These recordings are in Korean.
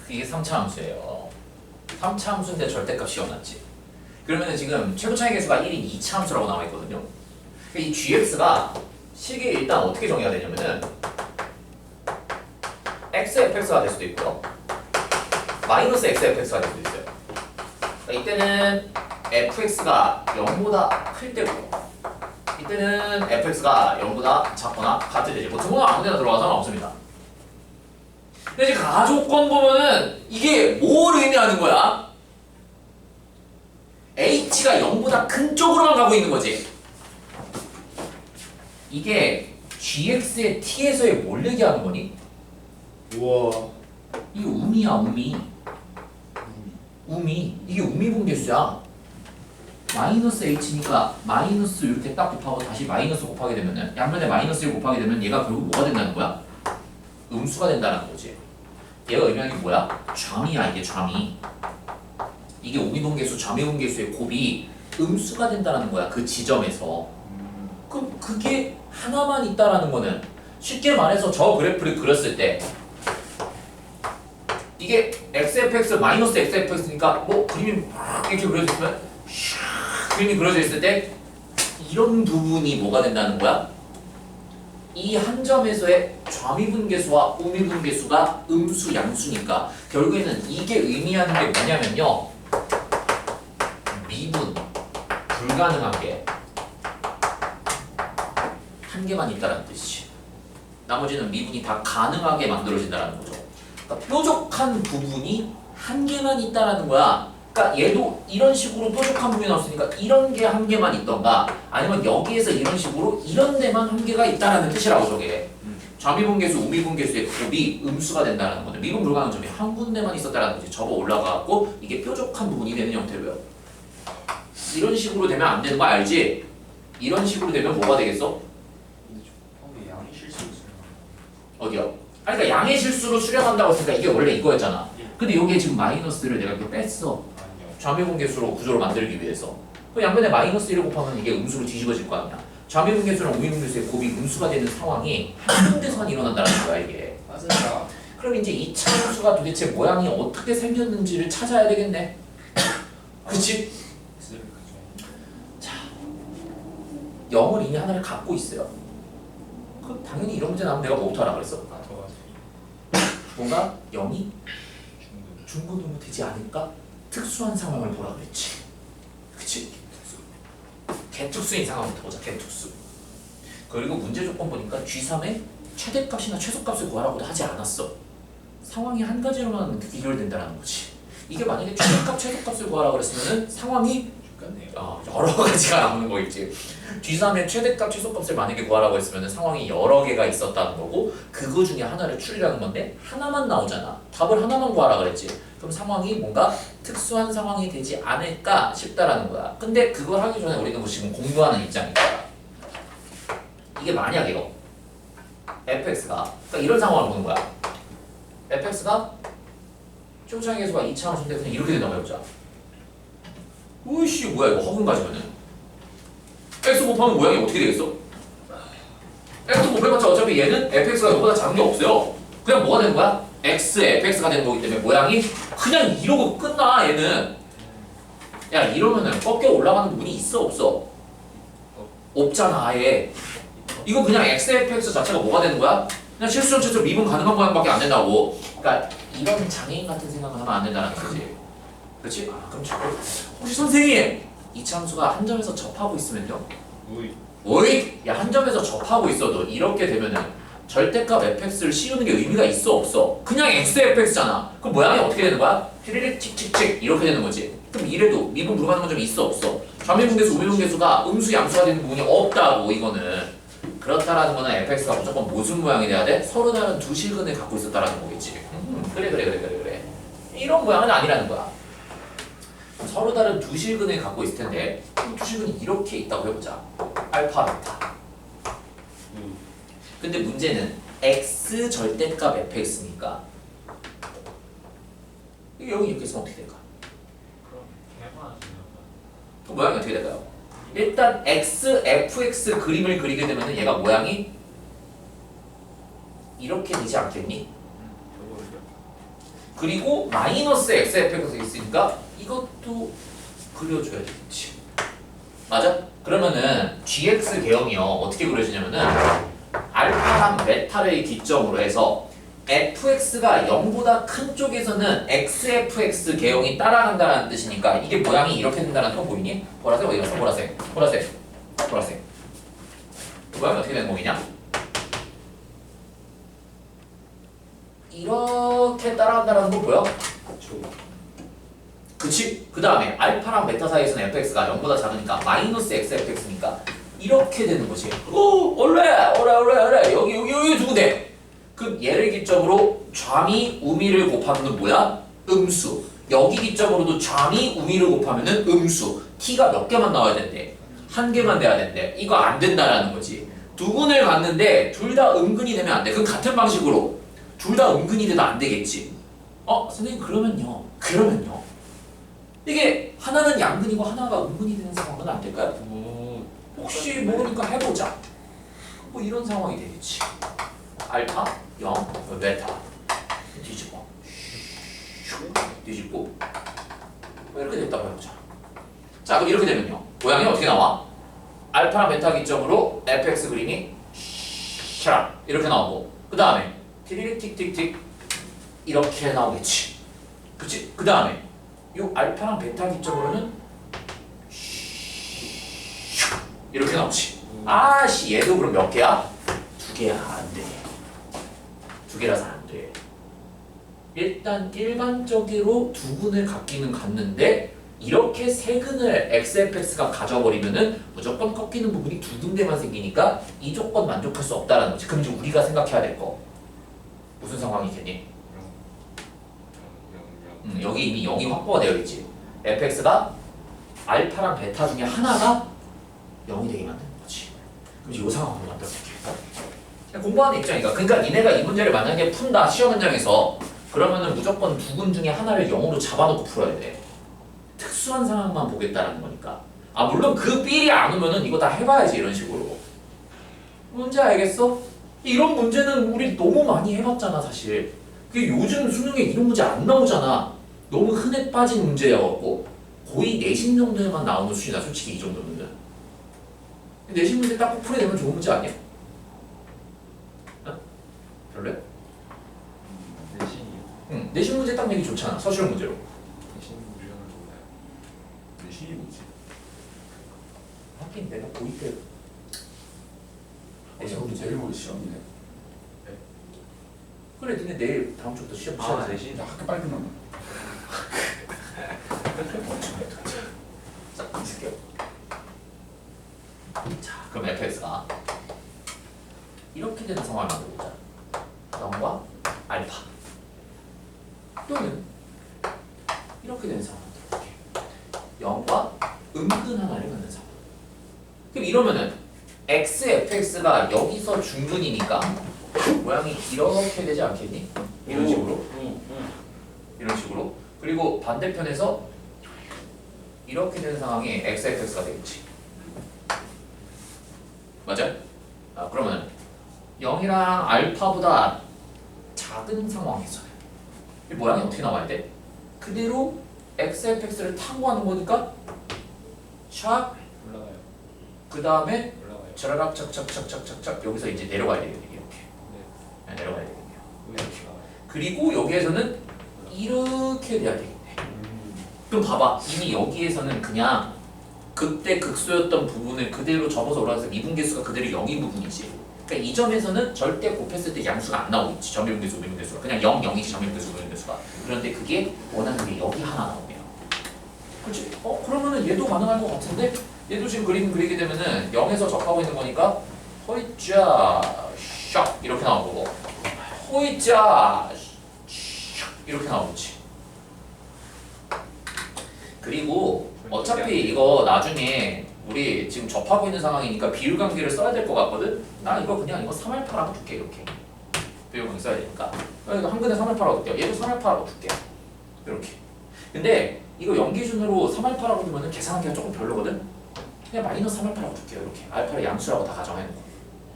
이게 3차 함수예요. 3차 함수인데 절대값 씌워놨지. 그러면 지금 최고차의 개수가 1인 2차 함수라고 나와 있거든요. 이 gx가 식이 일단 어떻게 정의가 되냐면은 xfx가 될 수도 있고요. 마이너스 xfx가 될 수도 있어요. 그러니까 이때는 fx가 0보다 클 때고요. 이때는 fx가 0보다 작거나 같을 때지. 뭐 등호가 아무데나 들어가서 상관없습니다. 근데 지금 가조건 보면은 이게 뭘 의미하는 거야? h가 0보다 큰 쪽으로만 가고 있는 거지. 이게 gx의 t에서의 뭘 얘기하는 거니? 우와. 이게 우미야, 우미. 우미. 이게 우미 분계수야. 마이너스 h니까 마이너스 이렇게 딱 곱하고 다시 마이너스 곱하게 되면은 양면에 마이너스 1 곱하게 되면 얘가 결국 뭐가 된다는 거야? 음수가 된다는 거지. 얘가 의미하는 게 뭐야? 좌미야, 이게 좌미. 이게 우미분계수, 좌미분계수의 곱이 음수가 된다는 거야, 그 지점에서. 그럼 그게 하나만 있다라는 거는 쉽게 말해서 저 그래프를 그렸을 때 이게 xfx 마이너스 xfx니까 뭐 그림이 막 이렇게 그려져 있으면 그림이 그려져 있을 때 이런 부분이 뭐가 된다는 거야? 이 한 점에서의 좌미분계수와 우미분계수가 음수 양수니까 결국에는 이게 의미하는 게 뭐냐면요, 미분 불가능한 게 한 개만 있다는 뜻이지. 나머지는 미분이 다 가능하게 만들어진다는 거죠. 그러니까 뾰족한 부분이 한 개만 있다는 거야. 그러니까 얘도 이런 식으로 뾰족한 부분이 나왔으니까 이런 게 한 개만 있던가 아니면 여기에서 이런 식으로 이런 데만 한 개가 있다는 뜻이라고 저게. 좌미분계수, 우미분계수의 곱이 음수가 된다는 거죠. 미분 불가능 점이 한 군데만 있었다는 거지. 접어 올라가고 이게 뾰족한 부분이 되는 형태로요. 이런 식으로 되면 안 되는 거 알지? 이런 식으로 되면 뭐가 되겠어? 양의 실수 있어요. 어디요? 아니, 그러니까 양의 실수로 수렴한다고 했으니까 이게 원래 이거였잖아. 근데 여기에 지금 마이너스를 내가 이렇게 뺐어. 아니요. 좌미분계수로 구조를 만들기 위해서. 그 양면에 마이너스 1을 곱하면 이게 음수로 뒤집어질 거 아니야. 좌미분계수랑 우미분계수의 곱이 음수가 되는 상황이 한 군데서만 일어난다는 거야, 이게. 맞아요. 그럼 이제 2차 함수가 도대체 모양이 어떻게 생겼는지를 찾아야 되겠네. 그치? 자, 0을 이미 하나를 갖고 있어요. 그럼 당연히 이런 문제 나오면 내가 뭐부터 하라 그랬어? 뭔가 0이 중고등부 되지 않을까? 특수한 상황을 보라 그랬지. 그치? 개특수인 상황부터 보자. 개특수. 그리고 문제 조건 보니까 G3의 최대값이나 최소값을 구하라고도 하지 않았어. 상황이 한 가지로만 귀결된다는 거지. 이게 만약에 최대값, 최소값을 구하라 그랬으면은 상황이 여러 가지가 나오는 거겠지. G3의 최대값, 최소값을 만약에 구하라고 했으면 상황이 여러 개가 있었다는 거고 그거 중에 하나를 추리라는 건데 하나만 나오잖아. 답을 하나만 구하라 그랬지. 그럼 상황이 뭔가 특수한 상황이 되지 않을까 싶다라는 거야. 근데 그걸 하기 전에 우리는 지금 공부하는 입장이니까 이게 만약에요, fx가 그러니까 이런 상황을 보는 거야. fx가 최고차의 개수가 2차 함수인데 그냥 이렇게 된다고 해보자. 으이씨 뭐야 이거 허분 가지면은 x 곱하면 모양이 어떻게 되겠어? x 곱해봤자 어차피 얘는 fx가 이거보다 작은 게 없어요. 그냥 뭐가 되는 거야? x fx가 되는 거기 때문에 모양이 그냥 이러고 끝나. 얘는 야 이러면은 꺾여 올라가는 부분이 있어 없어? 없잖아 아예. 이거 그냥 x fx 자체가 뭐가 되는 거야? 그냥 실수점 최소 미분 가능한 모양밖에 안 된다고. 그러니까 이런 장애인 같은 생각을 하면 안 된다는 거지. 그렇지? 아, 그럼 자꾸 혹시 선생님 이차함수가 한 점에서 접하고 있으면요? 오이! 야 한 점에서 접하고 있어도 이렇게 되면은 절대값 fx를 씌우는 게 의미가 있어 없어? 그냥 x fx잖아. 그럼 모양이 어떻게 되는 거야? 휘리릭 칙칙칙 이렇게 되는 거지. 그럼 이래도 미분 불가능한 점이 있어 없어? 좌미분계수 우미분계수가 음수 양수가 되는 부분이 없다고. 이거는 그렇다라는 거는 fx가 무조건 무슨 모양이 돼야 돼? 서로 다른 두 실근을 갖고 있었다라는 거겠지. 그래 이런 모양은 아니라는 거야. 서로 다른 두 실근을 갖고 있을 텐데 두 실근이 이렇게 있다고 해보자. 알파, 베타. 근데 문제는 x 절대값 fx니까 이게 여기 이렇게 있으면 어떻게 될까? 그 모양이 어떻게 될까요? 일단 x, fx 그림을 그리게 되면 얘가 모양이 이렇게 되지 않겠니? 그리고 마이너스 x fx가 있으니까 이것도 그려줘야 되겠지. 맞아? 그러면은 gx 개형이요 어떻게 그려지냐면은 알파랑 베타를 기점으로 해서 fx가 0보다 큰 쪽에서는 xfx 개형이 따라간다는 뜻이니까 이게 모양이 이렇게 된다는 거 보이니? 보라색 어디 갔어? 보라색 보라색 모양이 어떻게 되는 거냐? 이렇게 따라간다는 거 보여? 그치? 그 다음에 알파랑 베타 사이에서는 fx가 0보다 작으니까 마이너스 xfx니까 이렇게 되는 거지. 올래 여기 두고 돼. 그 얘를 기점으로 좌미 우미를 곱하면 뭐야? 음수. 여기 기점으로도 좌미 우미를 곱하면은 음수. t가 몇 개만 나와야 된대. 한 개만 돼야 된대. 이거 안 된다라는 거지. 두 군을 봤는데 둘 다 은근히 되면 안 돼. 그럼 같은 방식으로 둘 다 은근히 돼도 안 되겠지. 선생님 그러면요. 이게 하나는 양근이고 하나가 은근히 되는 상황은 안 될까요? 혹시 모르니까 해보자. 뭐 이런 상황이 되겠지. 알파 0 베타 뒤집고 뭐 이렇게 됐다고 해보자. 자 그럼 이렇게 되면요 모양이 어떻게 나와? 알파랑 베타 기점으로 fx 그림이 샤 이렇게 나오고 그 다음에 티리릭 틱틱틱 이렇게 나오겠지. 그치? 그 다음에 요 알파랑 베타 기점으로는 이렇게 나오지. 아씨 얘도 그럼 몇 개야? 두 개야. 안 돼. 두 개라서 안 돼. 일단 일반적으로 두 근을 갖기는 갖는데 이렇게 세 근을 xfx가 가져버리면은 무조건 꺾이는 부분이 두 군데만 생기니까 이 조건 만족할 수 없다라는 거지. 그럼 이제 우리가 생각해야 될 거 무슨 상황이겠니? 여기 이미 0이 확보가 되어 있지. fx가 알파랑 베타 중에 하나가 0이 되게 만드는 거지. 그럼 이 상황으로 만들어볼게. 공부하는 입장이니까. 그러니까 니네가 이 문제를 만약에 푼다 시험 현장에서 그러면은 무조건 두 근 중에 하나를 0으로 잡아놓고 풀어야 돼. 특수한 상황만 보겠다는 거니까. 물론 그 삘이 안 오면은 이거 다 해봐야지 이런 식으로. 문제 알겠어? 이런 문제는 우리 너무 많이 해봤잖아 사실. 그게 요즘 수능에 이런 문제 안 나오잖아. 너무 흔해 빠진 문제여갖고 거의 내신 정도에만 나오는 수준이다 솔직히 이 정도면. 내신 문제 딱 풀어내면 좋은 문제 아니야? 별로야? 내신이요? 응, 내신 문제 딱 내기 좋잖아 서술형 문제로. 내신 우리는 몰라요. 내신이 뭐지? 하긴 내가 고2 때 내신 우리 문제 내일 모레 시험이네. 그래 니네 내일 다음 주부터 시험 치러야 돼. 내신. 야 학교 빨리 끝났네. 자, 있을게요. 자, 그럼 fx가 이렇게 되는 상황을 만들어보자. 0과 알파 또는 이렇게 되는 상황을 만들어볼게. 0과 음근 하나를 갖는 상황. 그럼 이러면은 xfx가 여기서 중근이니까 모양이 이렇게 되지 않겠니? 이런 식으로. 이런 식으로. 그리고 반대편에서 이렇게 되는 상황이 xfx가 되겠지. 맞아? 그러면 0이랑 알파보다 작은 상황에서는 이 모양이 어떻게 나와야 돼? 그대로 xfx를 탐구하는 거니까 샥 올라가요. 그 다음에 올라가요. 자라락 착착착착착착 여기서 이제 내려가야 되겠네 이렇게. 네. 내려가야 되겠네요. 여기 올라가요. 그리고 여기에서는 이렇게 돼야 되겠네. 그럼 봐봐 이미 여기에서는 그냥 그때 극소였던 부분을 그대로 접어서 올라가서 미분계수가 그대로 0인 부분이지. 그러니까 이 점에서는 절대 곱했을 때 양수가 안 나오겠지. 점미분계수, 미분계수가 그냥 0, 0이지 점미분계수, 미분계수가. 그런데 그게 원하는 게 여기 하나 나오네요. 그렇지? 그러면은 얘도 가능할 것 같은데 얘도 지금 그림 그리게 되면은 0에서 접하고 있는 거니까 허이자 샥 이렇게 나오고 허이자 샥 이렇게 나오지. 그리고 어차피 이거 나중에 우리 지금 접하고 있는 상황이니까 비율 관계를 써야 될 것 같거든? 나 이거 그냥 이거 3알파라고 둘게 이렇게. 비율 관계 써야 되니까. 이거 한 근에 3알파라고 둘게. 얘도 3알파라고 둘게. 이렇게. 근데 이거 연기준으로 3알파라고 두면은 계산하기가 조금 별로거든? 그냥 마이너스 3알파라고 둘게요 이렇게. 알파를 양수라고 다 가정해놓고.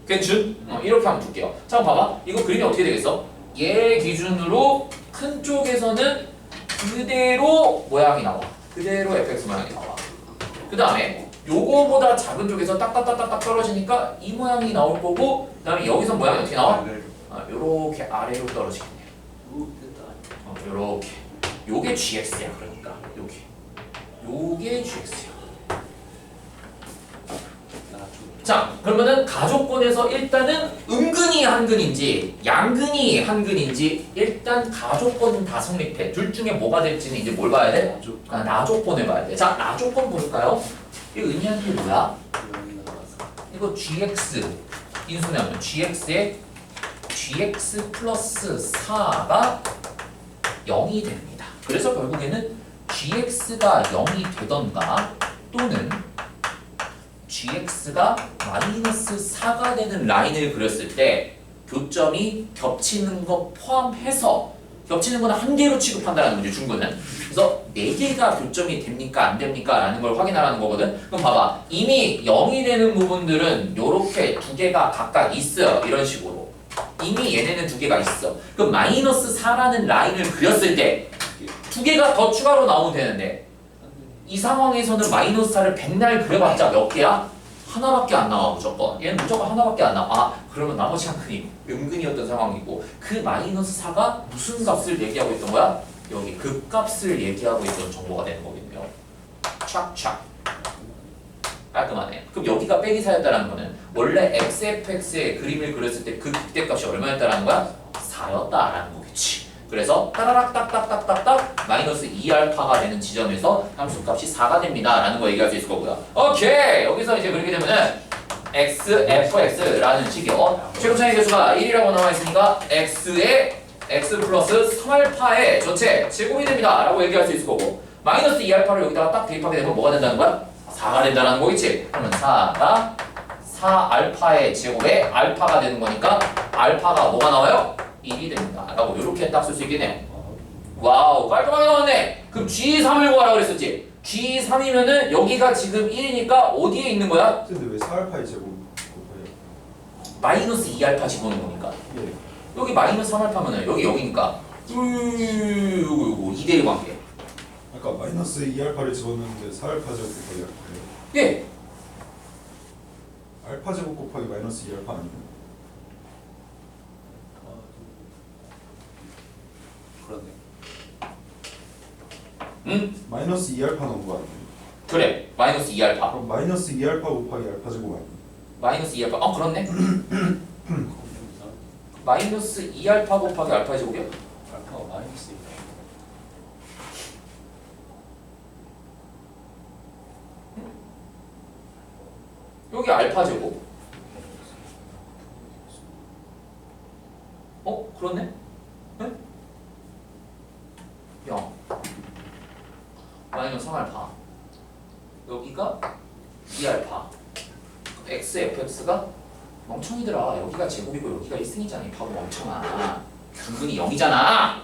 괜춘? 이렇게 하면 둘게요. 자 봐봐. 이거 그림이 어떻게 되겠어? 얘 기준으로 큰 쪽에서는 그대로 모양이 나와. 그대로 fx 모양이 나와. 그 다음에 요거보다 작은 쪽에서 딱딱딱딱 떨어지니까 이 모양이 나올 거고, 그 다음에 여기서 모양이 어떻게 나와? 요렇게 아래로 떨어지겠네. 요렇게. 요게 gx야. 그러니까 요게 gx야. 자, 그러면은 가족권에서 일단은 음근이 한근인지 양근이 한근인지 일단 가족권 다 성립해. 둘 중에 뭐가 될지는 이제 뭘 봐야 돼? 나조건을 봐야 돼. 자, 나조건 볼까요? 이거 의미하는 게 뭐야? 이거 gx 인수하면 gx에 gx 플러스 4가 0이 됩니다. 그래서 결국에는 gx가 0이 되던가 또는 gx가 마이너스 4가 되는 라인을 그렸을 때 교점이 겹치는 거 포함해서 겹치는 거는 한 개로 취급한다는 거죠, 중근은. 그래서 4개가 교점이 됩니까 안 됩니까 라는 걸 확인하라는 거거든. 그럼 봐봐, 이미 0이 되는 부분들은 요렇게 2개가 각각 있어요. 이런 식으로 이미 얘네는 2개가 있어. 그럼 마이너스 4라는 라인을 그렸을 때 2개가 더 추가로 나오면 되는데 이 상황에서는 마이너스 4를 백날 그려봤자 몇 개야? 하나밖에 안 나와. 무조건 얘는 무조건 하나밖에 안 나와. 아, 그러면 나머지 한 근이 음근이었던 상황이고, 그 마이너스 4가 무슨 값을 얘기하고 있던 거야? 여기 그 값을 얘기하고 있던 정보가 되는 거겠네요. 촥촥 깔끔하네. 그럼 여기가 빼기 4였다는 거는 원래 xfx의 그림을 그렸을 때 그 극대값이 얼마였다는 거야? 4였다라는 거겠지. 그래서 따라락 딱딱딱딱딱 마이너스 2알파가 되는 지점에서 함수값이 4가 됩니다 라는 거 얘기할 수 있을 거고요. 오케이! 여기서 이제 그렇게 되면은 xfx라는 식이요. 최고 차이 계수가 1이라고 나와 있으니까 x에 x 플러스 3알파의 전체 제곱이 됩니다 라고 얘기할 수 있을 거고, 마이너스 2알파를 여기다가 딱 대입하게 되면 뭐가 된다는 거야? 4가 된다는 거겠지? 그러면 4가 4알파의 제곱에 알파가 되는 거니까 알파가 뭐가 나와요? 1이 됩니다 라고 이렇게 딱 쓸 수 있겠네요. 와우, 깔끔하게 나왔네. 그럼 G3을 구하라고 그랬었지? G3이면은 여기가 지금 1이니까 어디에 있는 거야? 근데 왜 4알파의 제곱 곱하기? 마이너스 2알파 집어넣은 거니까. 예. 여기 마이너스 3알파면은 여기니까 요거 2대1 관계. 아까 마이너스 2알파를 집어넣는데 4알파 제곱 곱하기 알파예요? 예. 알파 제곱 곱하기 마이너스 2알파 아니에요? 그렇네. 응? 마이너스 2알파 넣은 거 아니에요? 그래. 마이너스 2알파. 그럼 마이너스 2알파 곱하기 알파 제곱 아니에요? 마이너스 2알파. 그렇네. 마이너스 2알파 곱하기 알파 제곱이야? 알파가 마이너스 2. 여기 알파 제곱. 그렇네. 응? 0 마이너스 3알파. 여기가 2알파. xfx가 멍청이들아. 여기가 제곱이고 여기가 1승이잖아. 바보 멍청아. 중근이 0이잖아.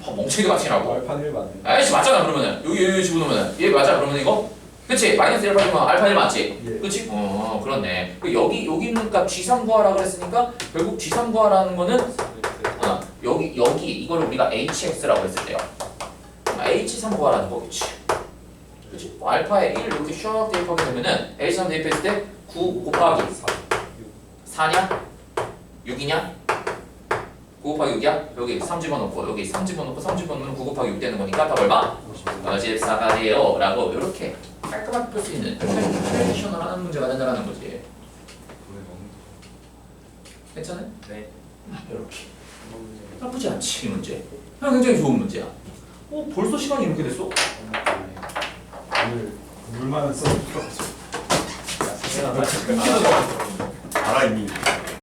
바보 멍청이들 같이라고. 알파는 1 맞네. 아이씨 맞잖아. 그러면은 여기 집어넣으면 얘 맞아. 그러면 이거 그치? 마이너스 1파이면 알파 1 맞지? 예. 그치? 그렇네. 여기 있는 값 G3 구하라 그랬으니까 결국 G3 구하라는 거는 여기 이거를 우리가 HX라고 했을 때요. H3 구하라는 거겠지. 그치? 알파에 1 이렇게 샥 대입하게 되면은 H3 대입했을 때 9 곱하기 4냐? 6이냐? 9 곱하기 6이야? 여기 3 집어넣고 여기 3 집어넣고 3 집어넣으면 9 곱하기 6 되는 거니까 답 얼마? 54가 돼요 라고 이렇게 깔끔하게 풀 수 있는 트랜지셔널한 문제가 된다는 거지. 괜찮아? 네. 이렇게 나쁘지 않지 이 문제. 굉장히 좋은 문제야. 벌써 시간이 이렇게 됐어? 오늘 물만 써서 알아 이미.